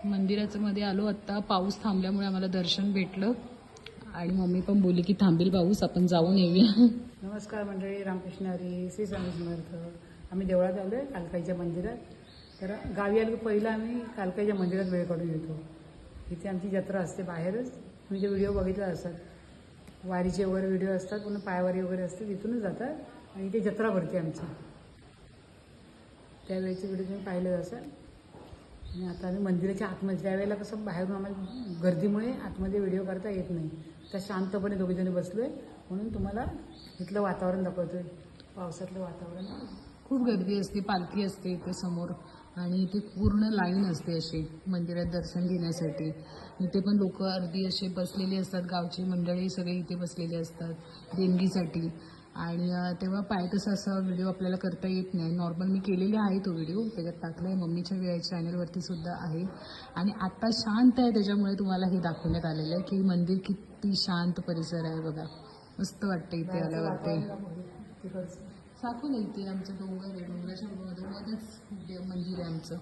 मंदिराचं मध्ये आलो आत्ता. पाऊस थांबल्यामुळे आम्हाला दर्शन भेटलं आणि मम्मी पण बोलली की थांबेल पाऊस, आपण जाऊन येऊया. नमस्कार मंडळी, रामकृष्ण हरी, श्री स्वामी समर्थ. आम्ही देवळात आलो आहे कालकाईच्या मंदिरात. तर गावी आलो पहिलं आम्ही कालकाईच्या मंदिरात वेळ काढून येतो. इथे आमची जत्रा असते बाहेरच. तुम्ही जे व्हिडिओ बघितला असतात, वारीचे वगैरे व्हिडिओ असतात, पुन्हा पायवारी वगैरे असते, तिथूनच जातात आणि इथे जत्रा भरते आमची. त्यावेळेचे व्हिडिओ तुम्ही पाहिले असाल. आणि आता आम्ही मंदिराच्या आतमध्ये, त्यावेळेला कसं बाहेरून आम्हाला गर्दीमुळे आतमध्ये व्हिडिओ करता येत नाही. तर शांतपणे दोघीजणी बसलो आहे म्हणून तुम्हाला इथलं वातावरण दाखवतोय, पावसातलं वातावरण. खूप गर्दी असते, पालखी असते इथे समोर आणि इथे पूर्ण लाईन असते अशी मंदिरात दर्शन घेण्यासाठी. इथे पण लोक अर्धी असे बसलेली असतात, गावची मंडळी सगळे इथे बसलेले असतात देणगीसाठी. आणि तेव्हा कसं असा व्हिडिओ आपल्याला करता येत नाही. नॉर्मल मी केलेला आहे तो व्हिडिओ, त्याच्यात टाकला आहे, मम्मीच्या चॅनलवरती सुद्धा आहे. आणि आत्ता शांत आहे, त्याच्यामुळे तुम्हाला हे दाखवण्यात आलेलं आहे की मंदिर किती शांत परिसर आहे बघा. मस्त वाटतं इथे आल्यावरती. साकून इथे आमचं डोंगर आहे, डोंगराच्या मधोमधच मंदिर आहे आमचं.